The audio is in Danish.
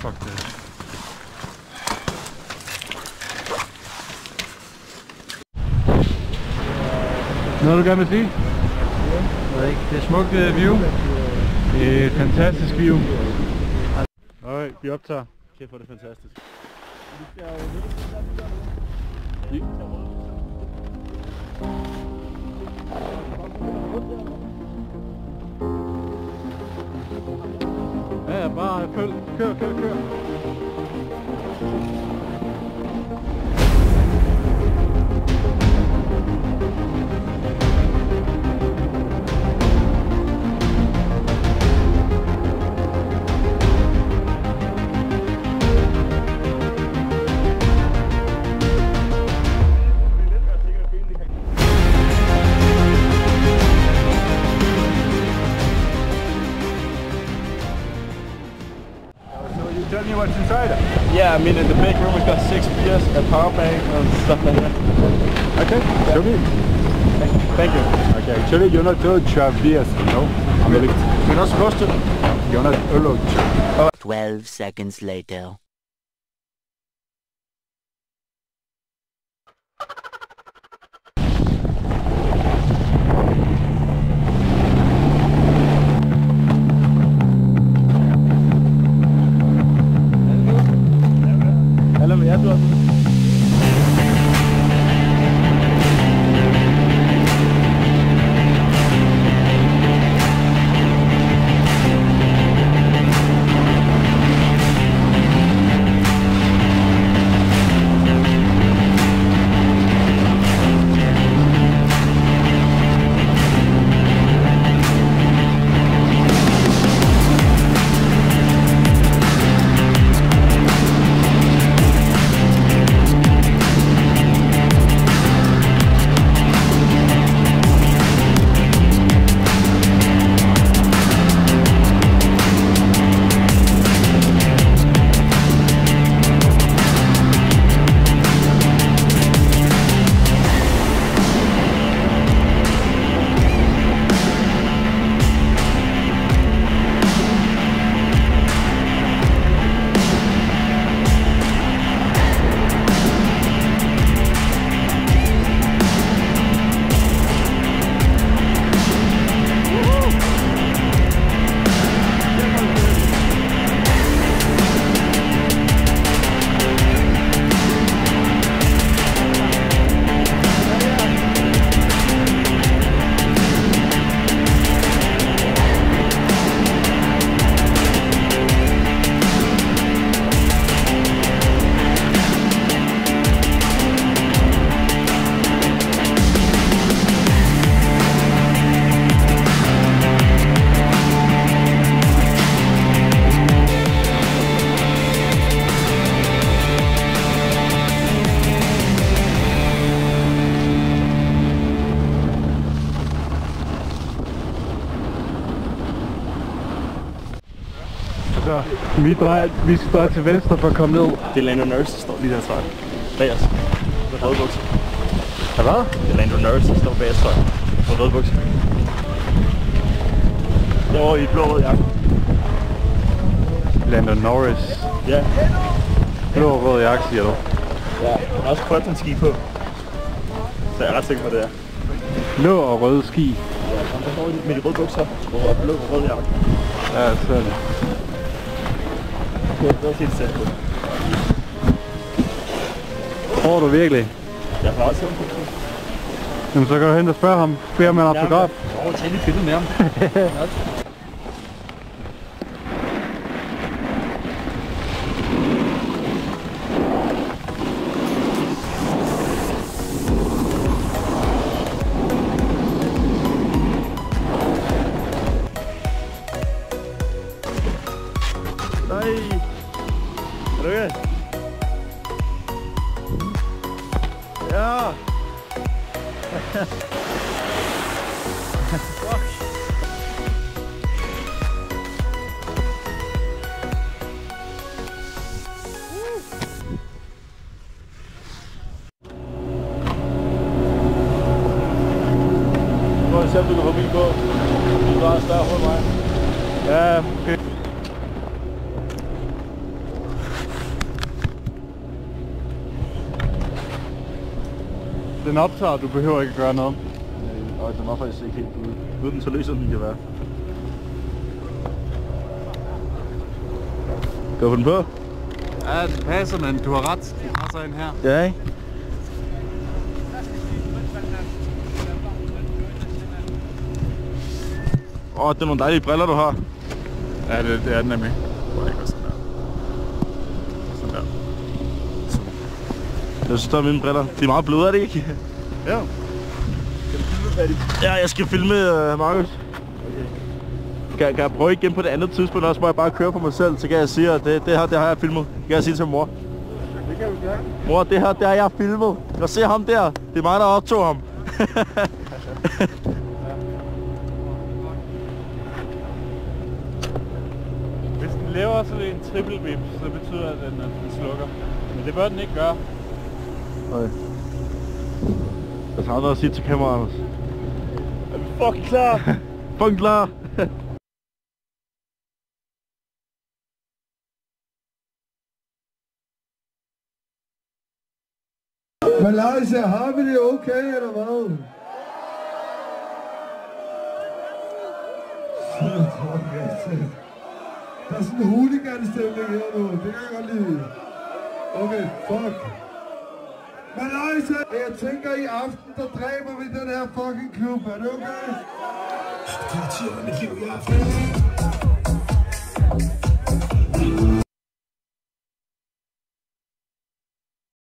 Fuck det. Noget du gerne vil sige? Det er smukt view. Det er et fantastisk view. Okay, vi optager. Kæft, hvor er det fantastisk. Ja, bare følg. Kør. Tell me what's inside. Yeah, I mean in the big room we've got 6 beers, a power bank and stuff like that. Okay, show me. Thank you. Okay, actually you're not allowed to have beers, no? We're not supposed to. You're not allowed to. 12 seconds later. Eller hvad du har. Så vi skal dreje til venstre for at komme ned. Det er Lando Norris, der står lige der, tror jeg. Bag os. Med røde bukser. Hvad? Det er Lando Norris, der står bag os, tror jeg. Med røde bukser. Derovre i blå rød jakke. Lando Norris. Ja. Blå rød jakke, siger du? Ja, han har også Quattron-ski på. Så jeg er ret sikker på, det er. Blå og røde ski. Ja, han står med de røde bukser og blå og rød jakke. Ja, så er det. Det er også helt sikkert på. Tror du virkelig? Jeg har også set på. Jamen så kan du hen og spørge ham. Bed om en autograf. Jeg tager lige et billede med ham. Nej. Er du okay? Ja. Fuck. Nu har jeg selv, du kan forbi på. Du er større hos mig. Ja, okay. Den optager, du behøver ikke gøre noget. Og den var faktisk ikke helt ude. Den så løs, som den kan være. Kan du få den på? Ja, det passer, men du har ret. Det passer ind her. Ja, ikke? Det er nogle dejlige briller, du har. Ja, det er den nemlig. Hvor det går sådan der. Sådan der. Jeg synes, der er mine briller. De er meget bløde, er det ikke? Ja. Ja, jeg skal filme Markus. Okay. Kan jeg prøve igen på det andet tidspunkt også, hvor jeg bare kører på mig selv, så kan jeg sige, at det her har jeg filmet. Kan jeg sige til mor? Det kan vi gøre. Mor, det her har jeg filmet. Jeg ser ham der. Det er mig, der optog ham. Hvis den laver sådan en triple bip, så betyder det, at den slukker. Men det bør den ikke gøre. Okay. Jeg har noget at sige til kameraet, Anders. Er vi fucking klar? Fucking klar! Malaysia, har vi det okay, eller hvad? Der er sådan en hooligan-stemning her nu, det kan jeg godt lide. Okay, fuck. Malaysia, jeg tænker i aften, der dræber vi den her fucking klub, er det okay? Det er mit liv i aften.